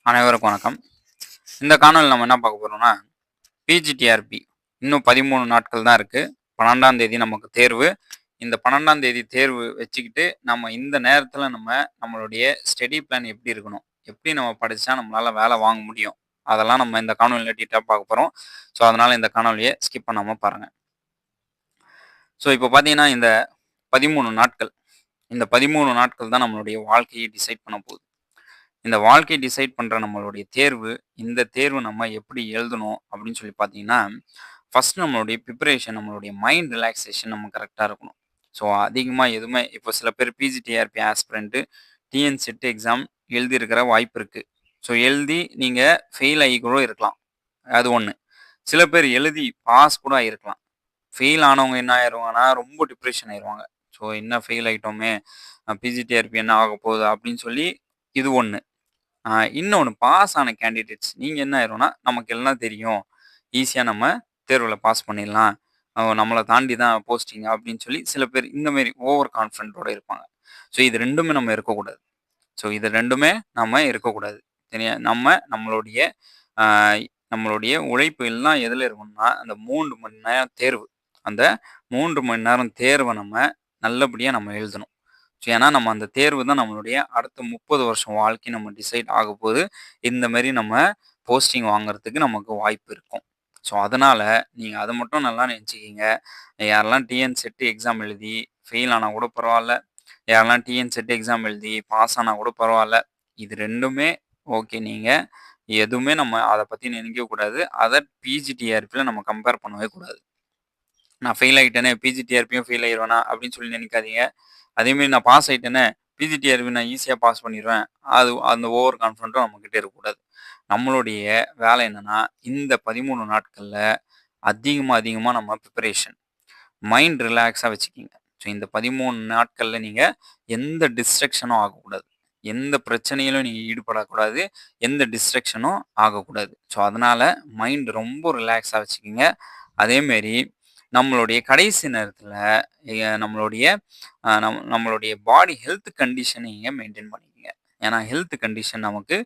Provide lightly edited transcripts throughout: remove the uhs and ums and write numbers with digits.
அனைவருக்கும் வணக்கம். இந்த காணொளில நம்ம என்ன பார்க்க போறோம்னா, பிஜிடிஆர்பி இன்னும் 13 நாட்கள் தான் இருக்கு. 12ஆம் தேதி நமக்கு தேர்வு. இந்த 12ஆம் தேதி தேர்வு வச்சுக்கிட்டு, நம்ம இந்த நேரத்தில நம்மளுடைய ஸ்டடி பிளான் எப்படி இருக்கணும்? எப்படி நம்ம படிச்சா நம்மளால வேலை வாங்க முடியும்? அதெல்லாம் நம்ம இந்த காணொளில டீட்டெயிலா பார்க்க போறோம். ஸோ, அதனால இந்த காணொளிய ஸ்கிப் பண்ணாம பாருங்க. ஸோ, இப்போ பார்த்தீங்கன்னா, இந்த 13 நாட்கள். இந்த 13 நாட்கள் தான் நம்மளுடைய வாழ்க்கையை டிசைட் பண்ண போகுது. இந்த வாழ்க்கை டிசைட் பண்ற நம்மளுடைய தேர்வு, இந்த தேர்வு நம்ம எப்படி எழுதணும் அப்படின்னு சொல்லி பார்த்தீங்கன்னா, ஃபர்ஸ்ட் நம்மளுடைய ப்ரிப்பரேஷன், நம்மளுடைய மைண்ட் ரிலாக்சேஷன் நம்ம கரெக்ட்டா இருக்கணும். ஸோ அதிகமா எதுவுமே இப்போ சில பேர் PGTRB aspirant, TN SET exam எழுதியிருக்கிற வாய்ப்பு இருக்கு. ஸோ எழுதி நீங்க ஃபெயில் ஆகி கூட இருக்கலாம். அது ஒண்ணு. சில பேர் எழுதி பாஸ் கூட ஆகியிருக்கலாம். ஃபெயில் ஆனவங்க என்ன ஆயிருவாங்கன்னா, ரொம்ப டிப்ரஷன் ஆயிருவாங்க. ஸோ என்ன ஃபெயில் ஆயிட்டோமே! பிஜிடிஆர்பி என்ன ஆகப்போகுது அப்படின்னு சொல்லி இது ஒண்ணு. இன்னொன்னு பாஸ் ஆன கேண்டிடேட்ஸ் நீங்க என்ன ஆயிரும்னா, நமக்கு எல்லாம் தெரியும். ஈஸியா நம்ம தேர்வுல பாஸ் பண்ணிடலாம். நம்மள தாண்டி தான் போஸ்டிங் அப்படின்னு சொல்லி சில பேர் இந்த மாரி ஓவர் கான்ஃபிடென்ட்டோட இருப்பாங்க. ஸோ இது 2மே நம்ம இருக்கக்கூடாது. ஸோ இது 2மே நம்ம இருக்கக்கூடாது. சரியா? நம்மளுடைய அ நம்மளுடைய உழைப்பு எல்லாம் எதுல இருக்கணும்னா, அந்த 3 மணி நேரம் தேர்வு. அந்த 3 மணி நேரம் தேர்வ நம்ம நல்லபடியா நம்ம எழுதணும். ஏன்னா, நம்ம அந்த தேர்வு தான் நம்மளுடைய அடுத்த 30 வருஷம் வாழ்க்கை நம்ம டிசைட் ஆகப்போது. இந்த மாரி நம்ம போஸ்டிங் வாங்குறதுக்கு நமக்கு வாய்ப்பு இருக்கும். ஸோ, அதனால நீங்க அத மட்டும் நல்லா நெனச்சுக்கங்க. யாரெல்லாம் டிஎன் செட் எக்ஸாம் எழுதி ஃபெயில் ஆனா கூட பரவால்ல. யாரெல்லாம் டிஎன் செட் எக்ஸாம் எழுதி பாஸ் ஆனா கூட பரவால்ல. இது 2மே ஓகே. நீங்க எதுவுமே நம்ம அத பத்தி நினைக்கவே கூடாது. அத பிஜிடிஆர்பில நம்ம கம்பேர் பண்ணவே கூடாது. நான் ஃபெயில் ஆயிட்டேனே, பிஜிடிஆர்பியும் ஃபெயில் ஆயிருவேனா அப்படின்னு சொல்லி நினைக்காதீங்க. அதேமாரி நான் பாஸ் ஆயிட்டேனே, பிஜிடிஆர்பி நான் ஈஸியா பாஸ் பண்ணிருவேன். அது அந்த ஓவர் கான்ஃபிடென்ட்டும் நம்மகிட்ட இருக்கக்கூடாது. நம்மளுடைய வேலை என்னன்னா, இந்த 13 நாட்கள்ல அதிகமா நம்ம ப்ரிப்பரேஷன். மைண்ட் ரிலாக்ஸா வச்சுக்கங்க. ஸோ இந்த 13 நாட்கள்ல நீங்க எந்த டிஸ்ட்ராக்ஷனும் ஆகக்கூடாது. எந்த பிரச்சனையிலும் நீங்க ஈடுபடக்கூடாது. எந்த டிஸ்ட்ராக்ஷனும் ஆகக்கூடாது. ஸோ அதனால மைண்ட் ரொம்ப ரிலாக்ஸா வச்சுக்கங்க. அதேமாரி நம்மளுடைய கடைசி நேரத்தில நம்மளுடைய நம்மளுடைய பாடி ஹெல்த் கண்டிஷன நீங்க மெயின்டெயின் பண்ணிக்கங்க. ஏன்னா ஹெல்த் கண்டிஷன் நமக்கு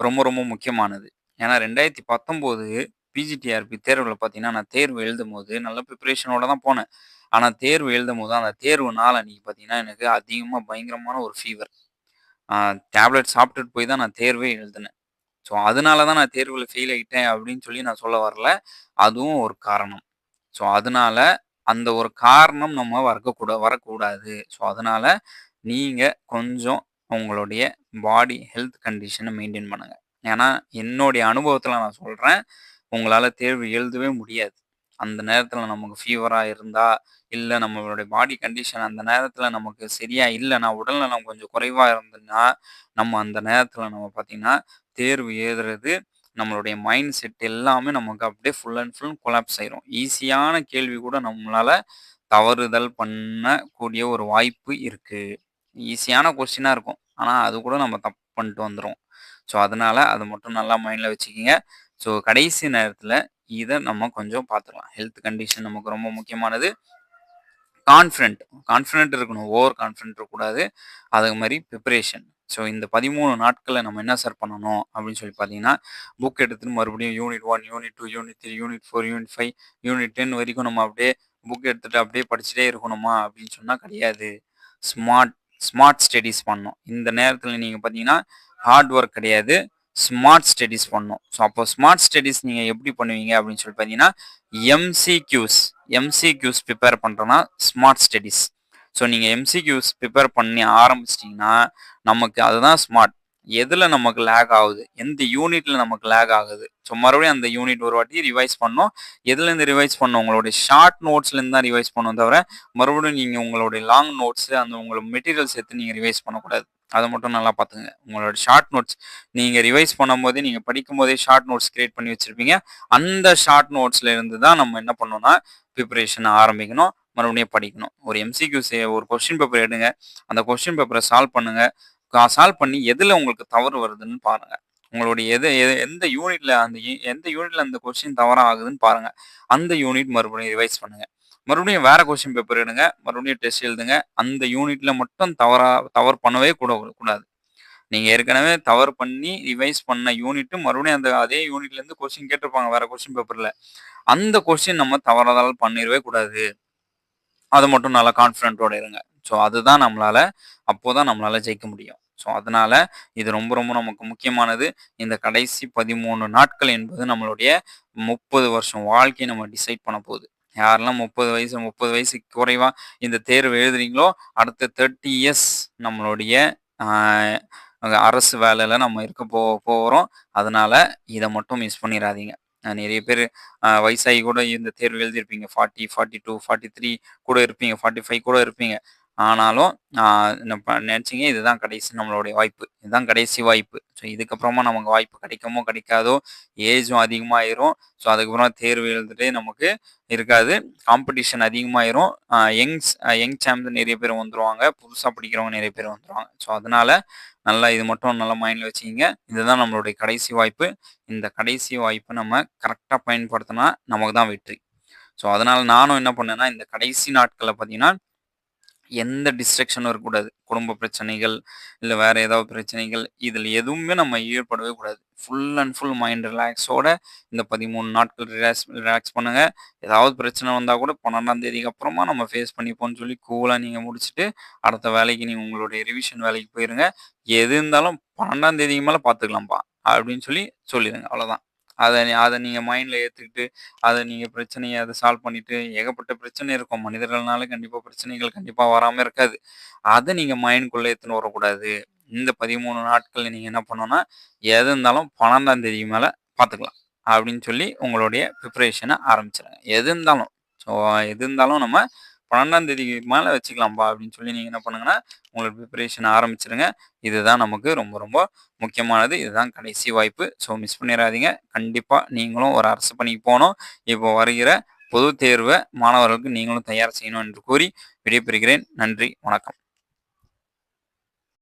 ரொம்ப முக்கியமானது. ஏன்னா 2019 பிஜிடிஆர்பி தேர்வுல பார்த்தீங்கன்னா, நான் தேர்வு எழுதும்போது நல்ல ப்ரிப்பரேஷனோட தான் போனேன். ஆனா தேர்வு எழுதும்போது அந்த தேர்வு நாள் அன்னைக்கு பார்த்தீங்கன்னா, எனக்கு அதிகமா பயங்கரமான ஒரு ஃபீவர். ஆ டேப்லெட் சாப்பிட்டுட்டு போய் தான் நான் தேர்வே எழுதினேன். ஸோ அதனால தான் நான் தேர்வுல ஃபெயில் ஆயிட்டேன் அப்படின்னு சொல்லி நான் சொல்ல வரல. அதுவும் ஒரு காரணம். ஸோ அதனால அந்த ஒரு காரணம் நம்ம வரக்கூடாது. ஸோ அதனால நீங்க கொஞ்சம் உங்களுடைய பாடி ஹெல்த் கண்டிஷன மெயின்டெயின் பண்ணுங்க. ஏன்னா, என்னுடைய அனுபவத்தில நான் சொல்றேன். உங்களால தேர்வு எழுதவே முடியாது. அந்த நேரத்தில நமக்கு ஃபீவரா இருந்தா, இல்ல நம்மளுடைய பாடி கண்டிஷன் அந்த நேரத்தில நமக்கு சரியா இல்லன்னா, உடல்நலம் கொஞ்சம் குறைவா இருந்ததுன்னா, நம்ம அந்த நேரத்தில நம்ம பார்த்தீங்கன்னா, தேர்வு எழுதுறது நம்மளுடைய மைண்ட் செட் எல்லாமே நமக்கு அப்படியே ஃபுல் அண்ட் ஃபுல் கொலாப்ஸ் ஆயிரும். ஈஸியான கேள்வி கூட நம்மளால தவறுதல் பண்ணக்கூடிய ஒரு வாய்ப்பு இருக்கு. ஈஸியான கொஸ்டினா இருக்கும். ஆனா, அது கூட நம்ம தப்பு பண்ணிட்டு வந்துருவோம். ஸோ, அதனால அத மட்டும் நல்லா மைண்ட்ல வச்சுக்கங்க. ஸோ, கடைசி நேரத்தில இத நம்ம கொஞ்சம் பார்த்துக்கலாம். ஹெல்த் கண்டிஷன் நமக்கு ரொம்ப முக்கியமானது. கான்ஃபிடென்ட் கான்ஃபிடென்ட் இருக்கணும். ஓவர் கான்ஃபிடென்ட் இருக்கக்கூடாது. அதே மாரி பிரிப்பரேஷன். ஸோ, இந்த 13 நாட்கள்ல நம்ம என்ன சார் பண்ணணும் அப்படின்னு சொல்லி பார்த்தீங்கன்னா, புக் எடுத்துட்டு மறுபடியும் unit 1, unit 2, unit 3, unit 4, unit 5, unit 10 வரைக்கும் நம்ம அப்படியே புக் எடுத்துட்டு அப்படியே படிச்சுட்டே இருக்கணுமா அப்படின்னு சொன்னா கிடையாது. ஸ்மார்ட் ஸ்மார்ட் ஸ்டடீஸ் பண்ணணும். இந்த நேரத்தில நீங்க பார்த்தீங்கன்னா, ஹார்ட் ஒர்க் கிடையாது. ஸ்மார்ட் ஸ்டடீஸ் பண்ணணும். ஸோ, அப்போ ஸ்மார்ட் ஸ்டடீஸ் நீங்க எப்படி பண்ணுவீங்க அப்படின்னு சொல்லி பார்த்தீங்கன்னா, எம்சிக்யூஸ் எம்சிக்யூஸ் ப்ரிப்பேர் பண்றோம்னா ஸ்மார்ட் ஸ்டடீஸ். ஸோ, நீங்க எம்சிக்யூஸ் ப்ரிப்பேர் பண்ணி ஆரம்பிச்சிட்டீங்கன்னா, நமக்கு அதுதான் ஸ்மார்ட். எதுல நமக்கு லேக் ஆகுது? எந்த யூனிட்ல நமக்கு லேக் ஆகுது? ஸோ, மறுபடியும் அந்த யூனிட் ஒரு வாட்டி ரிவைஸ் பண்ணணும். எதுலேருந்து ரிவைஸ் பண்ணணும்? உங்களுடைய ஷார்ட் நோட்ஸ்லேருந்து தான் ரிவைஸ் பண்ணணும் தவிர, மறுபடியும் நீங்க உங்களுடைய லாங் நோட்ஸ் அந்த உங்களோட மெட்டீரியல்ஸ் எடுத்து நீங்க ரிவைஸ் பண்ணக்கூடாது. அத மட்டும் நல்லா பார்த்துக்கங்க. உங்களோட ஷார்ட் நோட்ஸ் நீங்க ரிவைஸ் பண்ணும்போதே, நீங்க படிக்கும்போதே ஷார்ட் நோட்ஸ் கிரியேட் பண்ணி வச்சிருப்பீங்க. அந்த ஷார்ட் நோட்ஸ்ல இருந்து தான் நம்ம என்ன பண்ணணும்னா, ப்ரிப்பரேஷன் ஆரம்பிக்கணும். மறுபடியும் படிக்கணும். ஒரு எம்சிக்யூஸ் ஒரு கொஸ்டின் பேப்பர் எடுங்க. அந்த கொஸ்டின் பேப்பர சால்வ் பண்ணுங்க. சால்வ் பண்ணி எதுல உங்களுக்கு தவறு வருதுன்னு பாருங்க. உங்களுடைய எந்த யூனிட்ல எந்த யூனிட்ல அந்த கொஸ்டின் தவறா ஆகுதுன்னு பாருங்க. அந்த யூனிட் மறுபடியும் ரிவைஸ் பண்ணுங்க. மறுபடியும் வேற கொஸ்டின் பேப்பர் எடுங்க. மறுபடியும் டெஸ்ட் எழுதுங்க. அந்த யூனிட்ல மட்டும் தவறு பண்ணவே கூடாது. நீங்க ஏற்கனவே தவறு பண்ணி ரிவைஸ் பண்ண யூனிட் மறுபடியும் அதே யூனிட்லேருந்து கொஸ்டின் கேட்டிருப்பாங்க வேற கொஸ்டின் பேப்பர்ல. அந்த கொஸ்டின் நம்ம தவறுதலா பண்ணிறவே கூடாது. அது மட்டும் நல்லா கான்ஃபிடென்ட்டோட இருங்க. ஸோ அதுதான் அப்போதான் நம்மளால ஜெயிக்க முடியும். ஸோ அதனால இது ரொம்ப ரொம்ப நமக்கு முக்கியமானது. இந்த கடைசி 13 நாட்கள் என்பது நம்மளுடைய 30 வருஷம் வாழ்க்கைய நம்ம டிசைட் பண்ண போகுது. யாரெல்லாம் 30 வயசுக்கு குறைவா இந்த தேர்வு எழுதுறீங்களோ, அடுத்த 30 இயர்ஸ் நம்மளுடைய ஆ அரசு வேலையில நம்ம இருக்க போறோம். அதனால இத மட்டும் மிஸ் பண்ணிறாதீங்க. நெறைய பேரு வயசாகி கூட இந்த தேர்வு எழுதியிருப்பீங்க. 40, 42, 43 கூட இருப்பீங்க. 45 கூட இருப்பீங்க. ஆனாலும் நெனச்சீங்க இதுதான் கடைசி நம்மளுடைய வாய்ப்பு. இதுதான் கடைசி வாய்ப்பு. ஸோ இதுக்கப்புறமா நமக்கு வாய்ப்பு கிடைக்குமோ, கிடைக்காதோ, ஏஜும் அதிகமாயிரும். ஸோ அதுக்கப்புறம் தேர்வு எழுதுறதே நமக்கு இருக்காது. காம்படிஷன் அதிகமாயிரும். யங் சாம்ஸ் நெறைய பேர் வந்துருவாங்க. புதுசா படிக்கிறவங்க நெறைய பேர் வந்துருவாங்க. ஸோ அதனால நல்லா இது மட்டும் நல்லா மைண்ட்ல வச்சுக்கங்க. இதுதான் நம்மளுடைய கடைசி வாய்ப்பு. இந்த கடைசி வாய்ப்ப நம்ம கரெக்ட்டா பயன்படுத்தினா நமக்கு தான் வெற்றி. ஸோ அதனால நானும் என்ன பண்ணேன்னா, இந்த கடைசி நாட்கள்ல பார்த்தீங்கன்னா, எந்த டிஸ்ட்ராக்ஷனும் இருக்கக்கூடாது. குடும்ப பிரச்சனைகள், இல்ல வேற ஏதாவது பிரச்சனைகள், இதில எதுவுமே நம்ம ஈடுபடவே கூடாது. ஃபுல் அண்ட் ஃபுல் மைண்ட் ரிலாக்ஸோட இந்த 13 நாட்கள் ரிலாக்ஸ் பண்ணுங்க. ஏதாவது பிரச்சனை வந்தா கூட 12ஆம் தேதிக்கு அப்புறமா நம்ம ஃபேஸ் பண்ணிப்போம்ன்னு சொல்லி கூலா நீங்க முடிச்சுட்டு, அடுத்த வேலைக்கு நீங்க உங்களுடைய ரிவிஷன் வேலைக்கு போயிருங்க. எது இருந்தாலும் 12ஆம் தேதிக்கு மேல பார்த்துக்கலாம்ப்பா, அப்படின்னு சொல்லிருங்க. அவ்வளோதான். அத நீங்க மைண்ட்ல ஏத்துக்கிட்டு, அத சால்வ் பண்ணிட்டு ஏகப்பட்ட பிரச்சனை இருக்கும். மனிதர்கள்னால கண்டிப்பா பிரச்சனைகள் கண்டிப்பா வராம இருக்காது. அத நீங்க மைண்ட்குள்ள எடுத்துன்னு வரக்கூடாது. இந்த 13 நாட்கள்ல நீங்க என்ன பண்ணணும்னா, எது இருந்தாலும் 12ஆம் தேதிக்கு மேல பார்த்துக்கலாம். அப்படின்னு சொல்லி உங்களுடைய ப்ரிப்பரேஷன ஆரம்பிச்சுருங்க. எது இருந்தாலும். ஸோ எது இருந்தாலும் நம்ம 12ஆம் தேதிக்கு மேல வச்சுக்கலாம்ப்பா அப்படின்னு சொல்லி நீங்க என்ன பண்ணுங்கன்னா, உங்களோட ப்ரிப்பரேஷன ஆரம்பிச்சுருங்க. இதுதான் நமக்கு ரொம்ப ரொம்ப முக்கியமானது. இதுதான் கடைசி வாய்ப்பு. ஸோ மிஸ் பண்ணிறாதீங்க. கண்டிப்பா நீங்களும் ஒரு அரசு பணிக்கு போணும். இப்போ வருகிற பொதுத் தேர்வ மாணவர்களுக்கு நீங்களும் தயார் செய்யணும் என்று கூறி விடைபெறுகிறேன். நன்றி, வணக்கம்.